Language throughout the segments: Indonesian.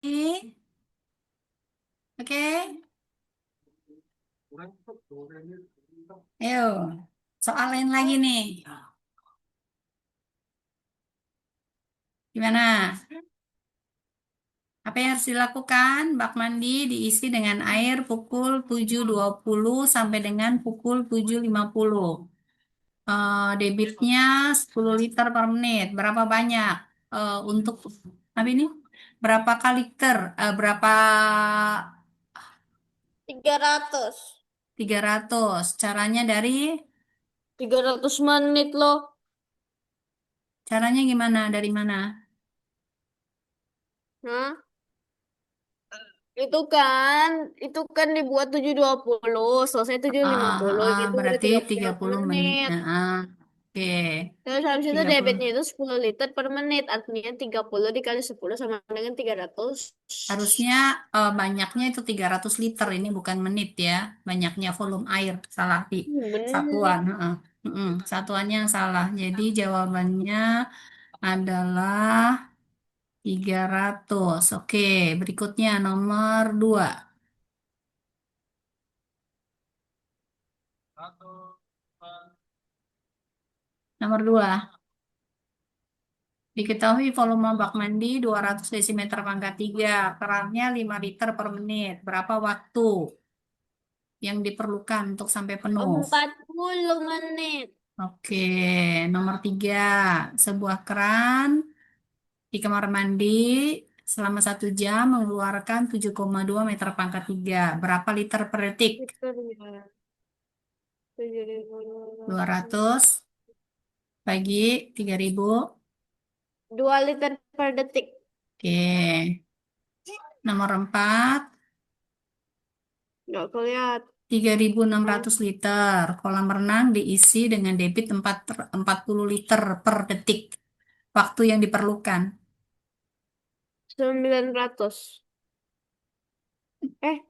Oke, ayo. Soal lain lagi nih. Gimana? Apa yang harus dilakukan? Bak mandi diisi dengan air pukul 7.20 sampai dengan pukul 7.50. Debitnya 10 liter per menit. Berapa banyak? Untuk apa ini? Berapa kali liter? Berapa 300. 300? Caranya dari 300 menit loh. caranya gimana? Dari mana? Hah? Itu kan, itu kan dibuat 7.20, selesai tujuh lima puluh itu udah Berarti 30 30 menit. menit. Oke. Terus habis itu 30. debitnya itu 10 liter per menit, artinya 30 dikali 10 sama dengan 300. Harusnya banyaknya itu 300 liter. Ini bukan menit ya. Banyaknya volume air. Salah di satuan. Menit. Satuannya yang salah. Jadi jawabannya adalah 300. Oke, berikutnya nomor 2. Nomor 2. Diketahui volume bak mandi 200 desimeter pangkat 3. Kerannya 5 liter per menit. Berapa waktu yang diperlukan untuk sampai penuh? 40 menit. Oke, nomor 3. Sebuah keran di kamar mandi selama 1 jam mengeluarkan 7,2 meter pangkat 3. Berapa liter per detik? Liter ya. 200 bagi 3.000. 2 liter per detik. Oke, nomor 4. Nggak kelihatan. 3.600 liter. Kolam renang diisi dengan debit 40 liter per detik. Waktu yang diperlukan. 900. Detik.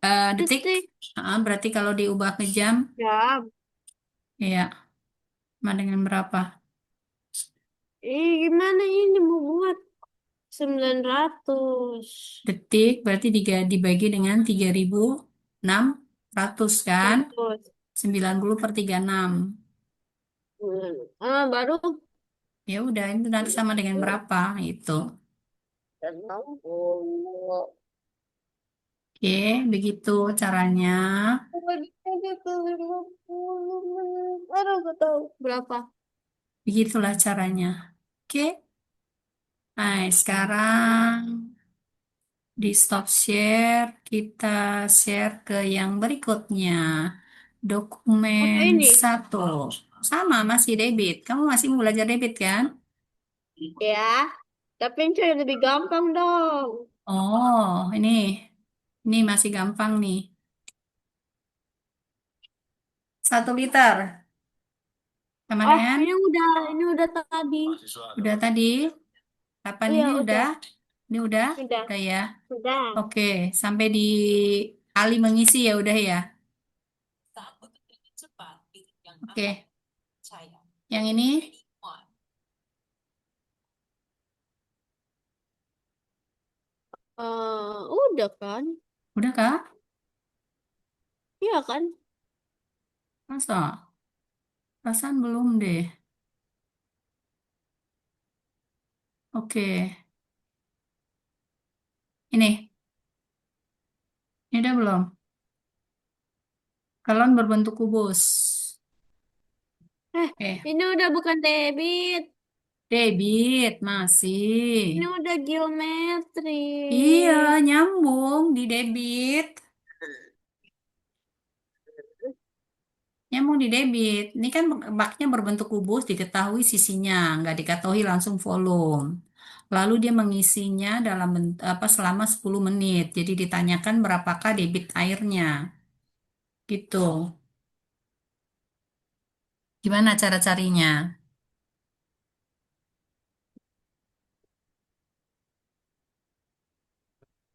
Detik. Berarti kalau diubah ke jam, Ya. ya, sama dengan berapa? Gimana ini mau buat 900. Detik berarti dibagi dengan 3.600 kan? 100. 90 per 36. Baru. Ya udah, itu nanti sama dengan berapa itu. 60. Oke, begitu caranya. Bagi ke 50 menit. Aduh, gak tahu berapa. Begitulah caranya. Oke. Nah, sekarang di stop share, kita share ke yang berikutnya. Apa Dokumen ini? satu. Sama, masih debit. Kamu masih mau belajar debit kan? Ya, tapi yang cari lebih gampang dong. Oh, ini masih gampang nih. 1 liter. Sama Oh, dengan, ini udah tadi. udah tadi. Kapan Iya, ini udah? udah. Ini udah? Udah. Udah ya. Udah. Oke, sampai di Ali mengisi ya udah ya. Oke, yang ini Udah kan? udah kah? Iya kan? Masa? Perasaan belum deh. Oke, ini udah belum? Galon berbentuk kubus. Eh, Oke, ini udah bukan debit. debit Ini masih. udah Iya, geometrik. nyambung di debit. Nyambung di debit. Ini kan baknya berbentuk kubus, diketahui sisinya, nggak diketahui langsung volume. Lalu dia mengisinya dalam apa selama 10 menit. Jadi ditanyakan berapakah debit airnya. Gitu. Gimana cara carinya?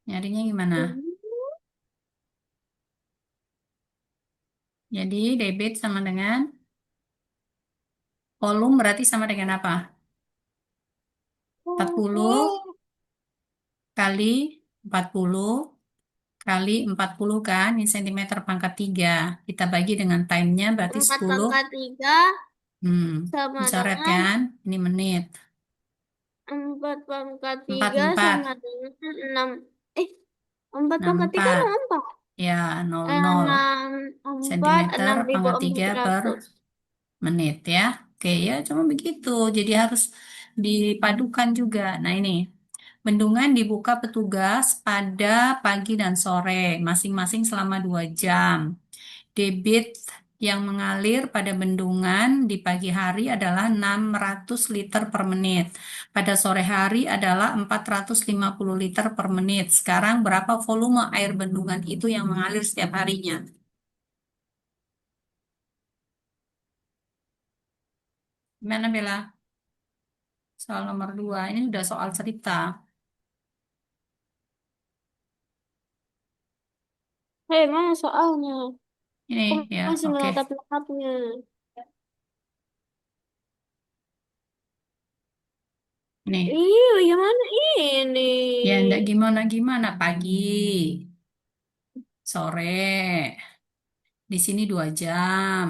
Nyarinya gimana? Jadi debit sama dengan volume berarti sama dengan apa? 40 kali. 40 kali 40 kan, ini centimeter pangkat 3. Kita bagi dengan time-nya berarti Empat 10. pangkat tiga Hmm, sama dicoret dengan kan? Ini menit. 4 pangkat 3 sama 44, dengan 6. Eh, 4 pangkat 3 64. sama 4. Ya, 00 Enam empat centimeter enam ribu pangkat empat 3 per ratus. menit ya. Oke ya, cuma begitu. Jadi harus dipadukan juga. Nah ini, bendungan dibuka petugas pada pagi dan sore, masing-masing selama 2 jam. Debit yang mengalir pada bendungan di pagi hari adalah 600 liter per menit. Pada sore hari adalah 450 liter per menit. Sekarang berapa volume air bendungan itu yang mengalir setiap harinya? Gimana Bella? Soal nomor 2. Ini udah soal cerita. Hei, mana soalnya? Ini Aku ya, masih oke. menatap-natapnya. Nih, Iya, gimana ini? ya enggak gimana-gimana. Pagi, sore. Di sini 2 jam.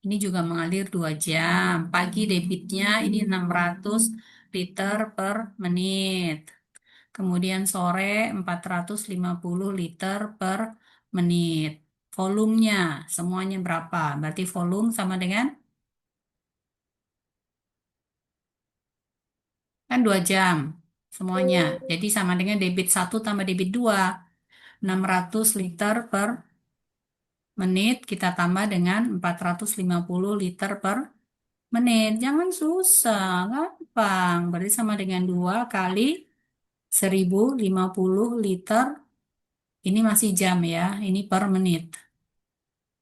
Ini juga mengalir 2 jam. Pagi debitnya ini 600 liter per menit. Kemudian sore 450 liter per menit. Volumenya semuanya berapa? Berarti volume sama dengan kan 2 jam semuanya. Hmm, Jadi sama dengan debit 1 tambah debit 2. 600 liter per menit kita tambah dengan 450 liter per menit. Jangan susah, gampang. Berarti sama dengan 2 kali 1050 liter. Ini masih jam ya, ini per menit.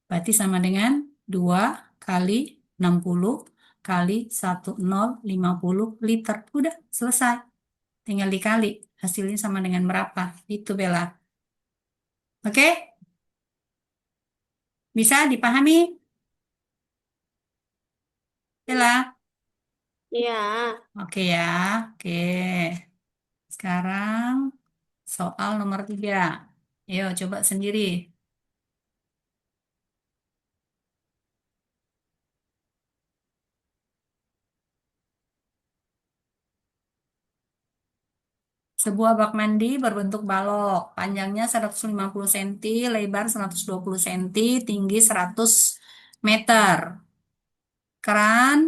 Berarti sama dengan 2 kali 60 kali 1050 liter. Udah, selesai. Tinggal dikali. Hasilnya sama dengan berapa? Itu Bella. Oke? Bisa dipahami? Bella? ya, Oke ya. Oke. Sekarang soal nomor 3. Ayo coba sendiri. Sebuah bak mandi berbentuk balok. Panjangnya 150 cm, lebar 120 cm, tinggi 100 meter. Keran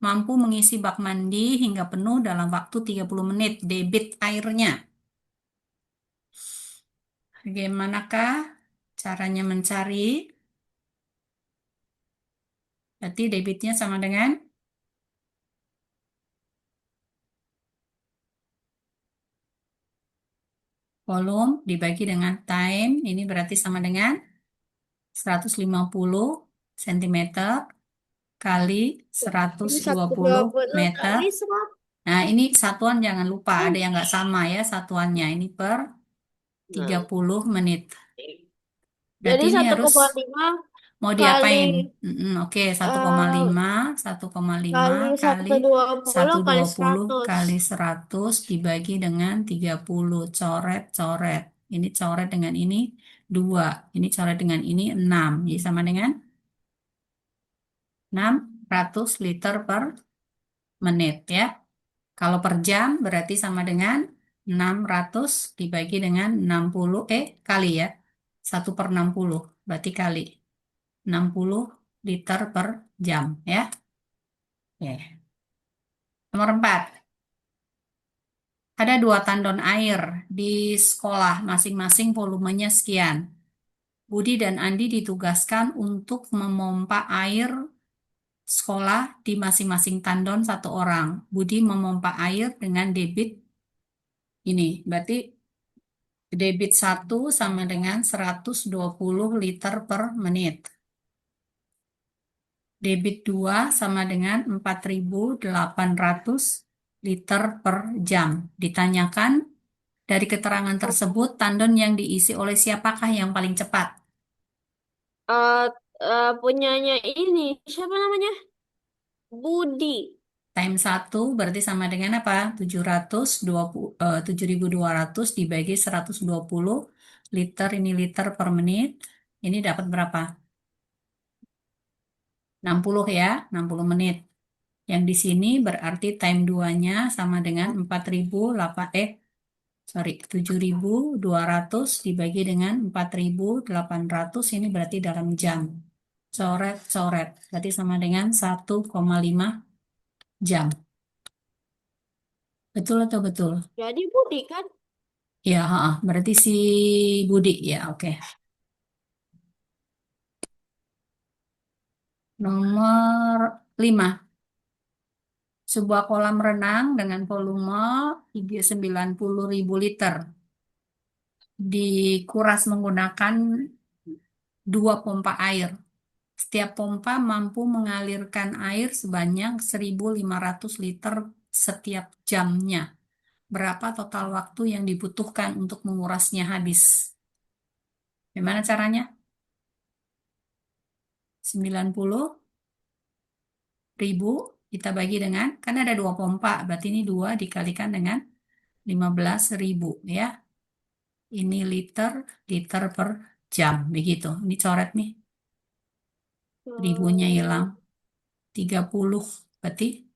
mampu mengisi bak mandi hingga penuh dalam waktu 30 menit. Debit airnya. Bagaimanakah caranya mencari? Berarti debitnya sama dengan volume dibagi dengan time. Ini berarti sama dengan 150 cm kali ini 120 120 meter. kali 100. Nah, ini satuan jangan lupa, ada yang nggak sama ya satuannya. Ini per Nah, 30 menit. Berarti jadi ini satu harus koma lima mau kali diapain? Oke, satu koma eh, lima, 1,5 kali kali 120 kali 120 100. kali 100 dibagi dengan 30. Coret-coret. Ini coret dengan ini 2. Ini coret dengan ini 6. Jadi sama dengan 600 liter per menit ya. Kalau per jam berarti sama dengan 600 dibagi dengan 60 kali ya. 1/60 berarti kali 60 liter per jam ya. Oke. Nomor 4. Ada 2 tandon air di sekolah masing-masing volumenya sekian. Budi dan Andi ditugaskan untuk memompa air sekolah di masing-masing tandon satu orang. Budi memompa air dengan debit ini. Berarti debit 1 sama dengan 120 liter per menit. Debit 2 sama dengan 4.800 liter per jam. Ditanyakan dari keterangan tersebut, tandon yang diisi oleh siapakah yang paling cepat? eh Punyanya ini siapa namanya? Budi. Time 1 berarti sama dengan apa? 720, 7.200 dibagi 120 liter, ini liter per menit. Ini dapat berapa? 60 ya, 60 menit. Yang di sini berarti time 2-nya sama dengan 4.008, sorry, 7.200 dibagi dengan 4.800, ini berarti dalam jam. Coret-coret, berarti sama dengan 1,5 jam. Betul atau betul? Jadi Budi kan Ya, berarti si Budi ya, oke. Nomor 5, sebuah kolam renang dengan volume 90.000 liter dikuras menggunakan dua pompa air. Setiap pompa mampu mengalirkan air sebanyak 1.500 liter setiap jamnya. Berapa total waktu yang dibutuhkan untuk mengurasnya habis? Gimana caranya? 90.000 kita bagi dengan, kan ada dua pompa, berarti ini dua dikalikan dengan 15.000 ya. Ini liter, liter per jam, begitu. Ini coret nih, ribunya hilang, 30, berarti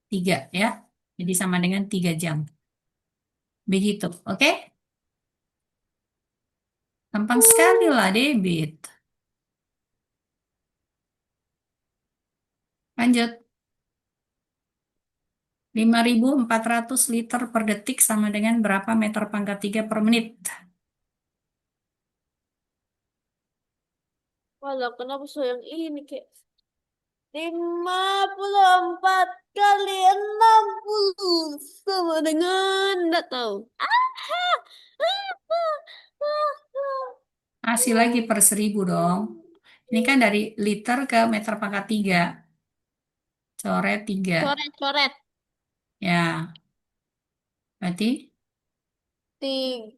3 ya. Jadi sama dengan 3 jam. Begitu, oke? Gampang sekali lah, debit. Lanjut. 5.400 liter per detik sama dengan berapa meter pangkat 3 per menit? walau kenapa so yang ini kayak 54 kali 60 sama dengan enggak tahu. Kasih lagi per 1.000 dong. Ini kan dari liter ke meter pangkat 3. Coret 3. Coret-coret. Ya, berarti Tiga.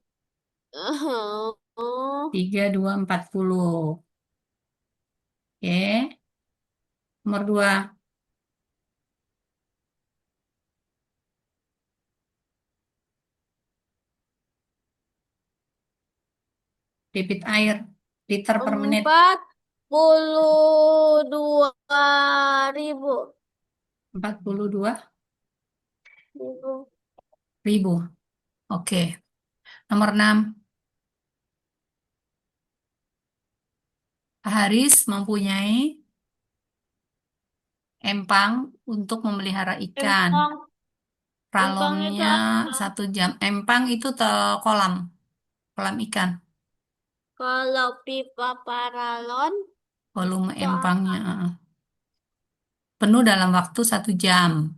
Oh, 3, 2, 40. Oke. Nomor 2. Debit air. Liter per menit. 42.000. 42.000. Oke. Nomor 6. Haris mempunyai empang untuk memelihara ikan. Empang, empang itu Ralonnya apa? 1 jam. Empang itu kolam, kolam ikan. Kalau pipa paralon Volume itu apa? empangnya penuh dalam waktu 1 jam.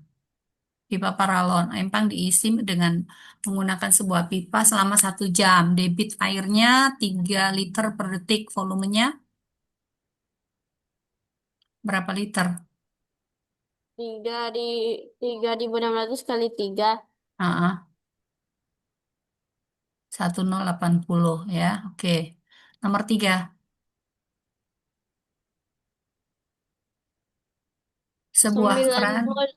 Pipa paralon, empang diisi dengan menggunakan sebuah pipa selama 1 jam. Debit airnya 3 liter per detik. Volumenya berapa liter? Tiga 3.600 kali 3. Ah, ah, 1080 ya. Oke. Nomor 3, sebuah Sembilan keran puluh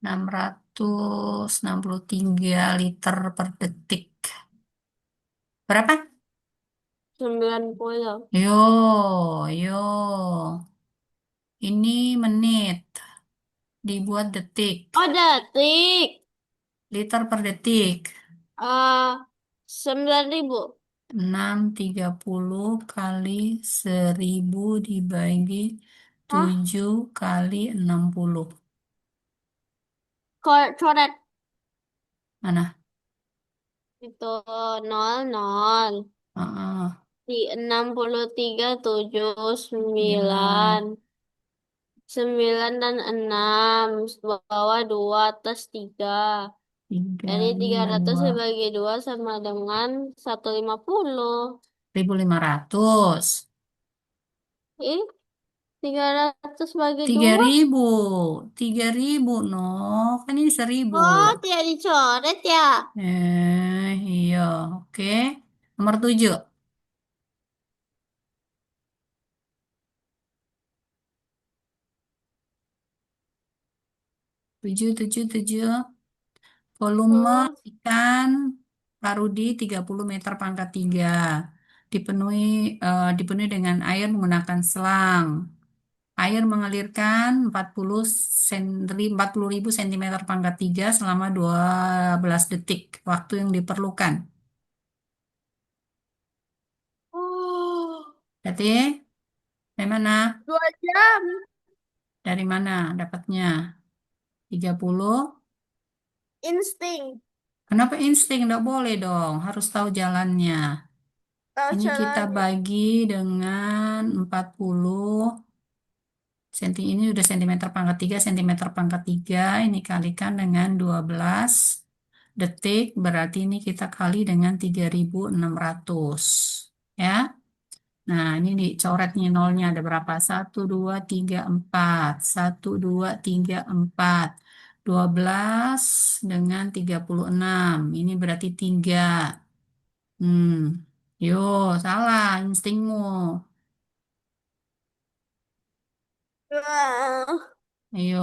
663 liter per detik. Berapa? 90. Yo, yo. Ini menit, dibuat detik. Oh, detik. Liter per detik. eh 9.000. 630 kali 1.000 dibagi Hah? 7 kali 60. Coret Mana? itu 00 Ah, di 63 9, 79 9 dan 6 bawah 2 atas 3. tiga Jadi lima 300 dua dibagi 2 sama dengan 150. 1.500. Ih, 300 bagi tiga 2. ribu 3.000 no, kan ini 1.000. Oh, tidak dicoret ya. Iya, oke. Nomor 7. Tujuh, tujuh, tujuh. Volume Hmm. ikan parudi 30 meter pangkat 3. Dipenuhi, dipenuhi dengan air menggunakan selang. Air mengalirkan 40 ribu sentimeter pangkat 3 selama 12 detik. Waktu yang diperlukan. Oh, Berarti dari mana? 2 jam. Dari mana dapatnya? 30. Insting. Kenapa insting? Nggak boleh dong. Harus tahu jalannya. Tahu Ini kita caranya. bagi dengan 40 cm. Ini udah sentimeter pangkat 3, sentimeter pangkat 3. Ini kalikan dengan 12 detik. Berarti ini kita kali dengan 3.600. Ya. Nah, ini dicoret nih nolnya ada berapa? 1, 2, 3, 4. 1, 2, 3, 4. 12 dengan 36. Ini berarti 3. Hmm. Yo, salah instingmu. Wah. Ayo,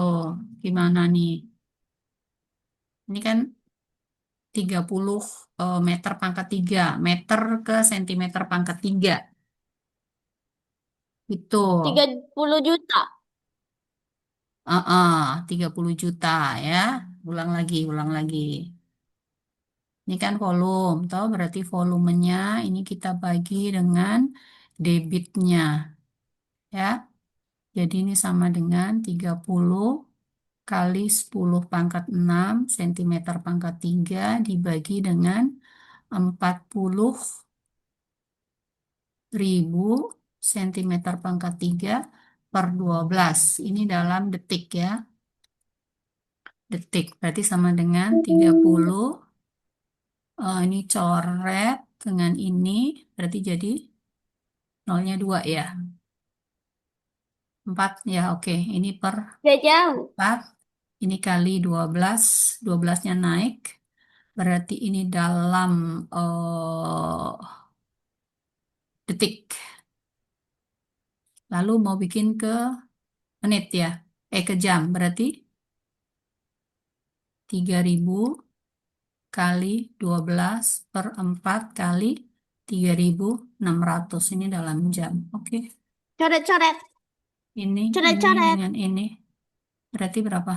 gimana nih? Ini kan 30 meter pangkat 3. Meter ke sentimeter pangkat 3. Itu. 30 juta. 30 juta ya. Ulang lagi, ulang lagi. Ini kan volume, toh berarti volumenya ini kita bagi dengan debitnya ya. Jadi ini sama dengan 30 kali 10 pangkat 6 sentimeter pangkat 3 dibagi dengan 40.000 sentimeter pangkat 3 per 12. Ini dalam detik ya. Detik berarti sama dengan 30. Ini coret dengan ini berarti jadi nolnya 2 ya. 4 ya, oke. Ini per Gak jauh. 4. Ini kali 12. 12-nya naik. Berarti ini dalam detik. Lalu mau bikin ke menit ya. Ke jam. Berarti 3.000 kali 12 per 4 kali 3.600. Ini dalam jam. Oke. Coret-coret. Ini Coret-coret. dengan ini. Berarti berapa?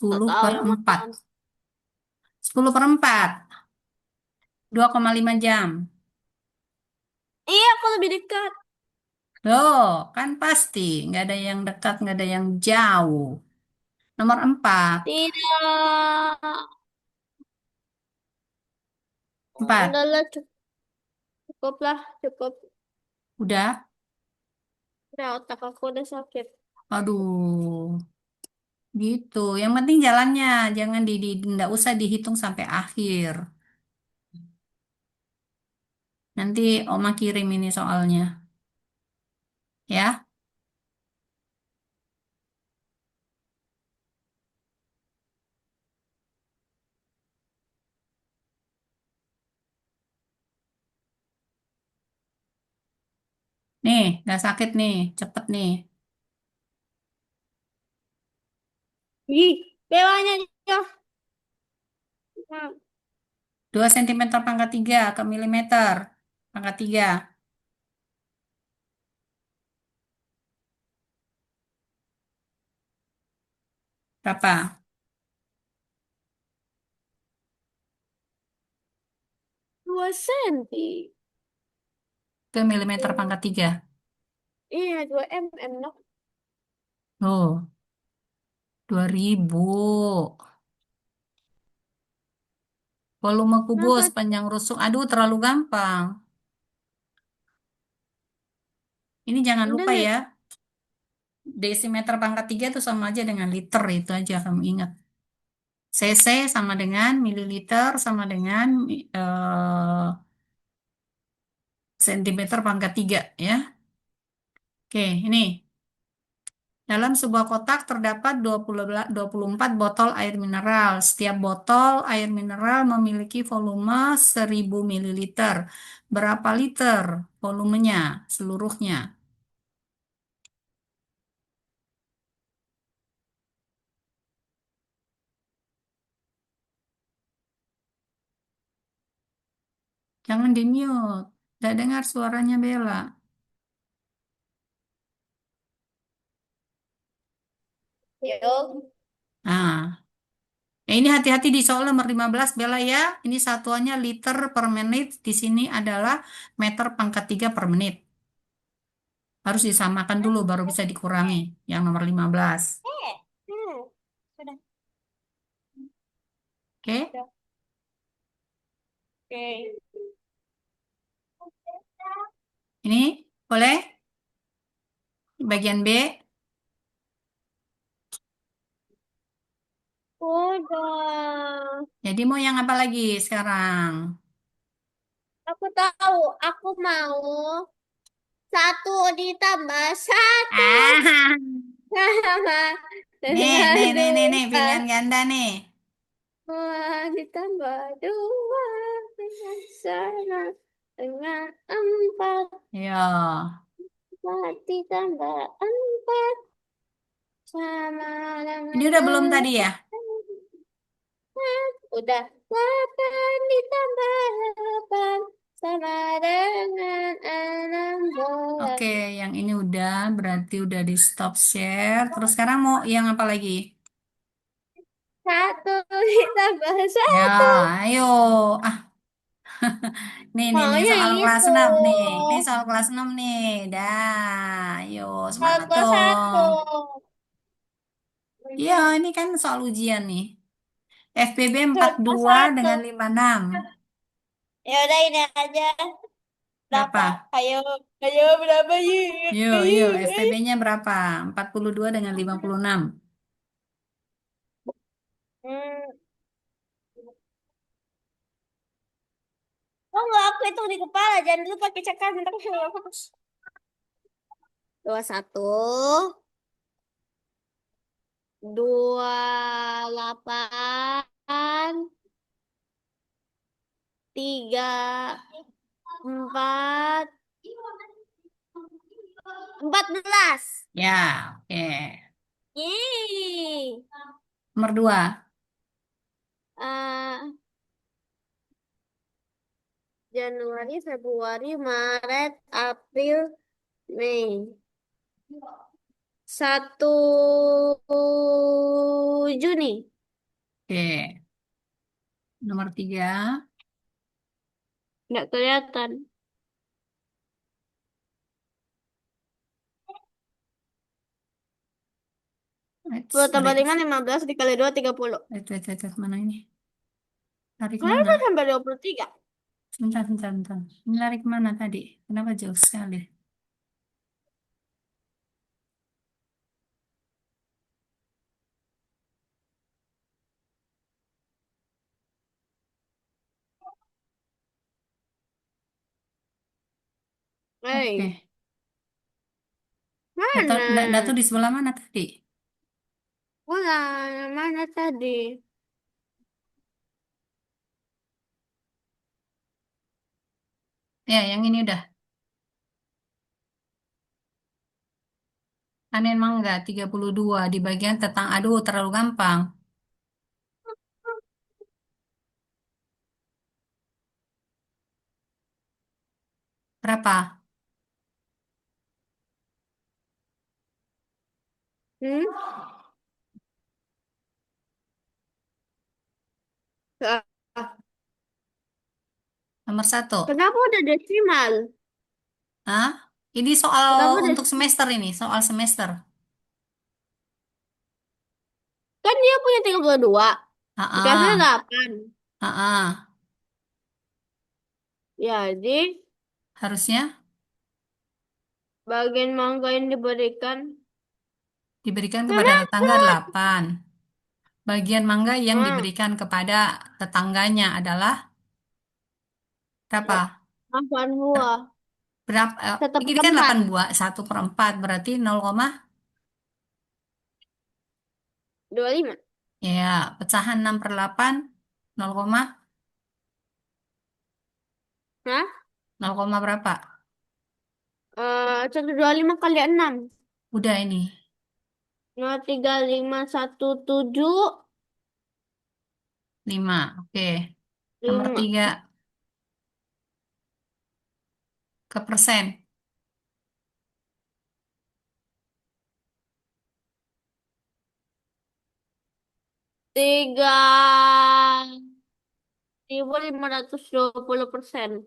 Gak 10 tahu per yang 4. mana. 10 per 4. 2,5 jam. Iya, aku lebih dekat. Loh, kan pasti. Nggak ada yang dekat, nggak ada yang jauh. Nomor 4. Tidak. 4. Udahlah, cukup lah, cukup. Udah? Udah, otak aku udah sakit. Aduh, gitu. Yang penting jalannya. Jangan nggak usah dihitung sampai akhir. Nanti Oma kirim ini soalnya. Ya. Nih, nggak sakit nih. Cepet nih. Ih, bawahnya ya. Nah, 2 cm pangkat 3 ke milimeter. Pangkat 3. Berapa? 2 senti. Ke milimeter pangkat 3. Iya, 2 mm, no. Oh, 2.000. Volume kubus, Kenapa? panjang rusuk. Aduh, terlalu gampang. Ini jangan Udah lupa deh. ya. Desimeter pangkat 3 itu sama aja dengan liter. Itu aja kamu ingat. cc sama dengan mililiter sama dengan sentimeter pangkat 3 ya. Oke, ini. Dalam sebuah kotak terdapat 24 botol air mineral. Setiap botol air mineral memiliki volume 1.000 mililiter. Berapa liter volumenya seluruhnya? Jangan di mute. Tidak dengar suaranya Bella. Yuk. Nah, ini hati-hati di soal nomor 15 Bella ya. Ini satuannya liter per menit. Di sini adalah meter pangkat 3 per menit. Harus disamakan dulu baru bisa dikurangi. Yang nomor 15. Sudah, Oke? sudah. Oke. Ini boleh? Bagian B. Udah. Jadi mau yang apa lagi sekarang? Aku tahu, aku mau satu ditambah satu Ah, sama nih, dengan nih, nih, nih, nih, dua. pilihan ganda nih. Dua ditambah dua dengan sama dengan empat. Yo, Empat ditambah empat sama ini dengan udah belum tadi ya? udah. Delapan ditambah delapan sama dengan 16. Oke, yang ini udah, berarti udah di stop share. Terus sekarang mau yang apa lagi? Satu ditambah Ya, satu. ayo. Ah, nih, Maunya soal kelas itu. 6 nih. Ini soal kelas 6 nih. Dah, ayo semangat Tambah satu. dong. Iya, ini kan soal ujian nih. FPB Tambah dua satu. dengan 56. Ya udah ini aja. Berapa? Berapa? Ayo, ayo berapa yuk? Yuk, Ayo, yuk, ayo. FPB-nya berapa? 42 dengan 56. Hmm. Oh enggak, aku hitung di kepala. Jangan dulu pakai cakar. Ntar aku dua satu, dua delapan, tiga empat, 14. Ya, oke. Yeay. Nomor 2. Eh, Januari, Februari, Maret, April, Mei. 1 Juni. Oke. Nomor 3. Nggak kelihatan. 10 tambah Sorry. 5, 15 dikali 2, 30. Mana ini? Lari Kenapa kemana? sampai 23? Sebentar, sebentar, sebentar. Ini lari kemana tadi? Kenapa jauh sekali? Hei, Oke. Datu mana? di sebelah mana tadi? Mana? Mana tadi? Ya, yang ini udah. Panen mangga 32 di bagian tetang. Aduh, terlalu gampang. Berapa? Hmm? Ah, Nomor 1. kenapa udah desimal? Hah? Ini soal Kenapa udah untuk semester ini, soal semester. kan dia punya 32. Ah, Dikasih ah, 8. ah, ah. Jadi, Harusnya bagian mangga yang diberikan. diberikan kepada Memang tetangga 8. Bagian mangga yang hmm, diberikan kepada tetangganya adalah berapa? 8 buah. Berapa? Satu Ini kan perempat. 8 buah, 1/4 berarti 0, 25. ya, pecahan 6/8, 0, Hah? 0, berapa? 125 kali 6. Udah ini, 03517 5. Oke. Nomor 5. 3, ke persen. 3.520%.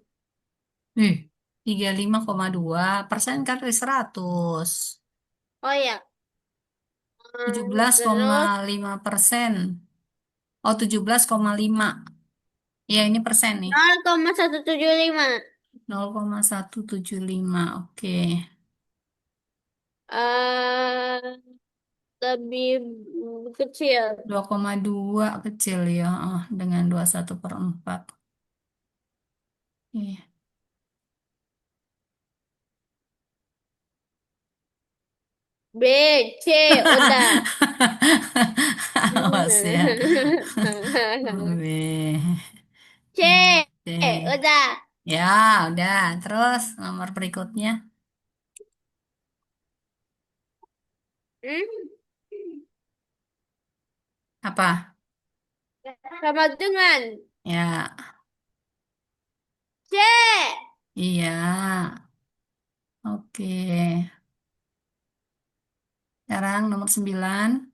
Ih, 35,2% kan dari 100. Oh ya, tujuh belas koma terus lima persen. Oh, 17,5. Ya, ini persen nih. 0,175. 0,175. Oke. eh Lebih kecil. 2,2 kecil ya. Dengan 21/4. Iya. B, C, udah. Awas ya. B. C, C. udah. Ya, udah. Terus nomor berikutnya Hmm? apa? Sama dengan Ya, C. iya. Oke. Sekarang nomor 9.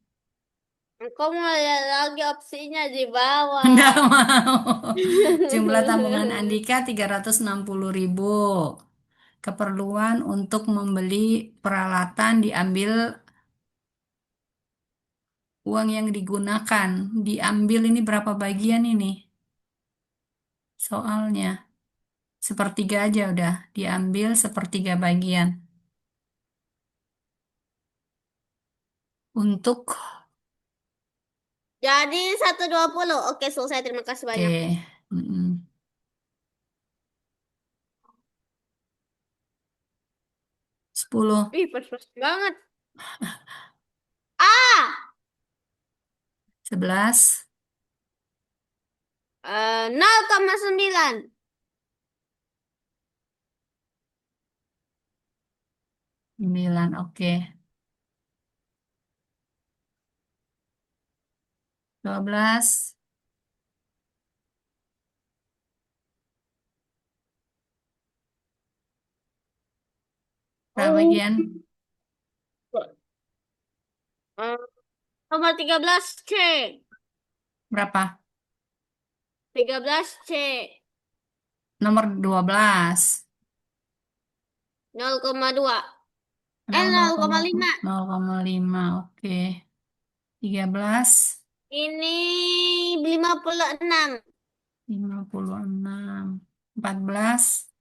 Engkau mau lihat lagi opsinya di Enggak bawah. mau. Jumlah tabungan Andika 360.000. Keperluan untuk membeli peralatan diambil uang yang digunakan. Diambil ini berapa bagian ini? Soalnya sepertiga aja udah. Diambil sepertiga bagian. Untuk Jadi 120. Oke, selesai. Terima kasih oke. banyak. Mm-mm. 10, Ih, pas-pas banget. A. 11, 0,9. 9. Oke. 12. Berapa Oh. bagian? Eh, Nomor 13 C. Berapa? 13 C. Nomor 12. 0,2. Kenapa 0,5. 0,5? Oke. 13, Ini 56. 56. 14.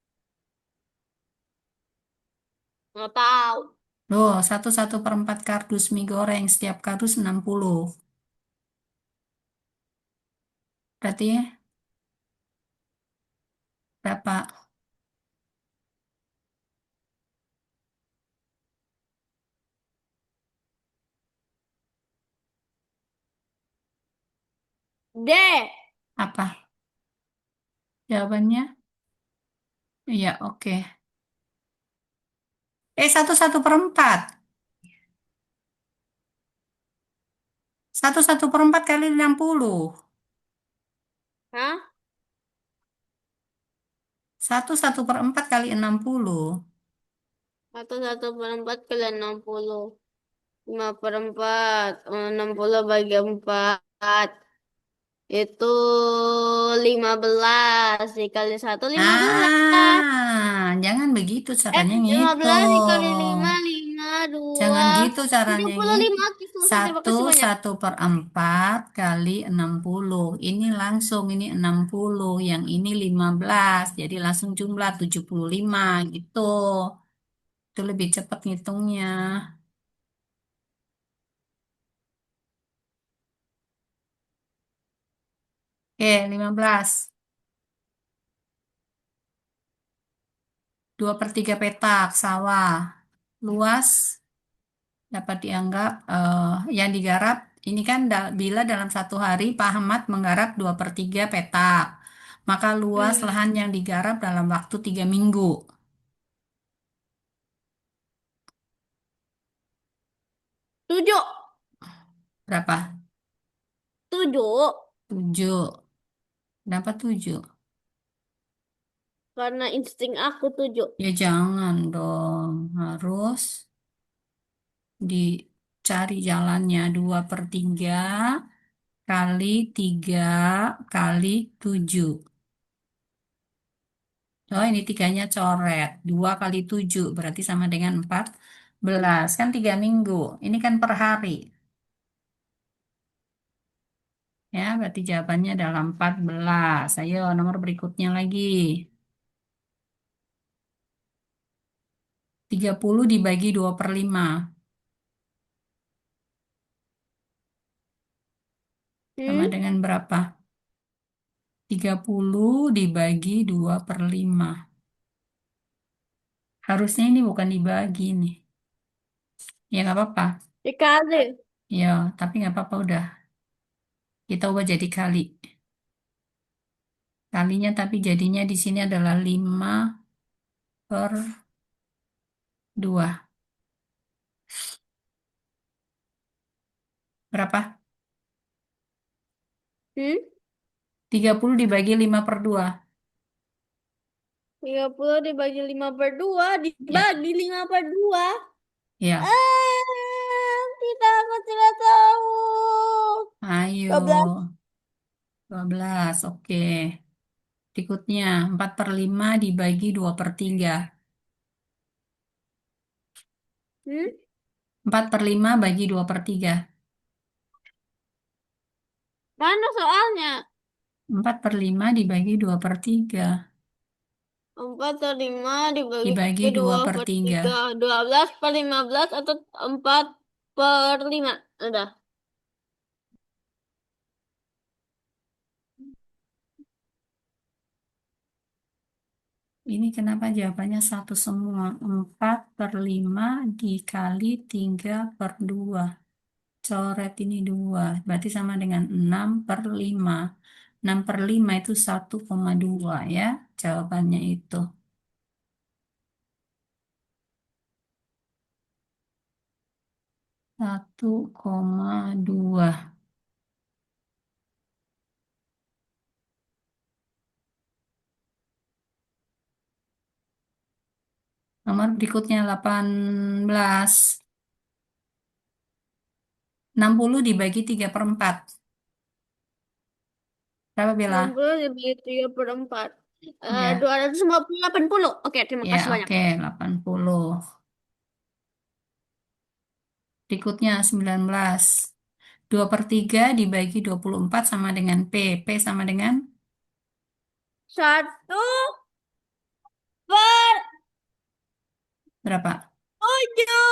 Nggak tahu. Loh, 1/4 kardus mie goreng. Setiap kardus 60. Berarti ya, berapa? D. Apa jawabannya? Iya, oke. 1/4. 1/4 kali 60. Hah? 1/4 kali 60. 1/4 kali 60. 5/4. 60 bagi 4. Itu 15. Dikali 1, 15. Jangan begitu caranya 15 dikali ngitung. 5, 5, 2. Jangan gitu caranya 35. ngitung. Oke, selesai. Terima Satu kasih banyak. 1/4 kali 60. Ini langsung, ini 60. Yang ini 15. Jadi langsung jumlah 75 gitu. Itu lebih cepat ngitungnya. Oke, 15. 2/3 petak sawah. Luas dapat dianggap yang digarap. Ini kan bila dalam satu hari Pak Ahmad menggarap 2/3 petak. Maka luas Hmm. lahan yang digarap dalam waktu 3 minggu. 7. Berapa? 7. 7. Kenapa 7? Karena insting aku 7. Ya jangan dong. Harus dicari jalannya. 2/3 kali 3 kali 7. Oh, ini tiganya coret. 2 kali 7 berarti sama dengan 14. Kan 3 minggu. Ini kan per hari. Ya, berarti jawabannya adalah 14. Ayo, nomor berikutnya lagi. 30 dibagi 2/5. Sama Hmm? dengan berapa? 30 dibagi 2/5. Harusnya ini bukan dibagi nih. Ya, nggak apa-apa. Dikali. Ya, tapi nggak apa-apa udah. Kita ubah jadi kali. Kalinya tapi jadinya di sini adalah 5/2. Berapa? Hmm? 30 dibagi 5/2. 30 dibagi 5 per 2. Ya, Dibagi 5 per 2. ya. Tidak, aku tidak tahu. Ayo. 12. 12. Oke. Berikutnya, 4/5 dibagi 2/3. Hmm? 4/5 bagi 2/3. Mana soalnya? 4/5 dibagi 2/3. 4 per 5 dibagi Dibagi 2 dua per per tiga. 3. 12 per 15 atau 4 per 5. Udah. Ini kenapa jawabannya satu semua? 4/5 dikali 3/2. Coret ini 2. Berarti sama dengan 6/5. 6/5 itu 1,2 ya. Jawabannya itu. 1,2. Nomor berikutnya 18. 60 dibagi 3/4. Berapa Bella? 60 dibagi 3 per 4. Ya, 250, 80. Oke, terima ya kasih banyak. oke 80. Berikutnya 19. 2/3 dibagi 24 sama dengan P. P sama dengan 1 per berapa? 7.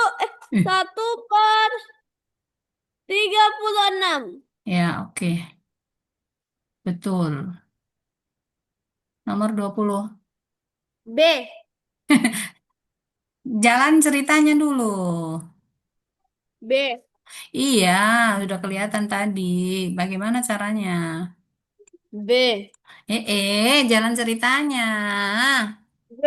Hmm. 1/36. Ya, oke. Betul. Nomor 20. B. Jalan ceritanya dulu. B. Iya, sudah kelihatan tadi. Bagaimana caranya? B. Jalan ceritanya. B.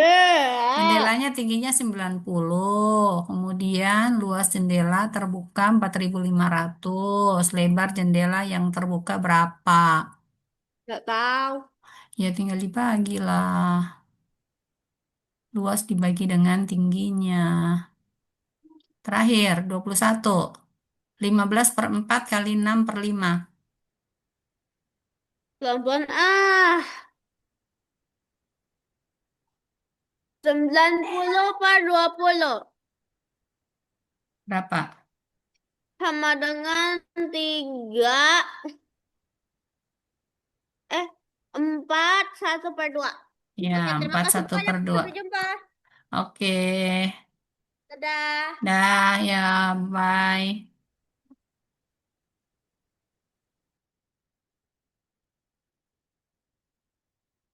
Jendelanya tingginya 90. Kemudian luas jendela terbuka 4.500. Lebar jendela yang terbuka berapa? Gak tahu. Ya tinggal dibagi lah. Luas dibagi dengan tingginya. Terakhir, 21. 15/4 kali 6/5. Pelan-pelan. 90 per 20. Berapa? Sama dengan 3. Eh, 4. 1/2. Ya, Oke, terima empat kasih satu banyak. per dua. Sampai jumpa. Oke. Dadah. Dah, ya, bye.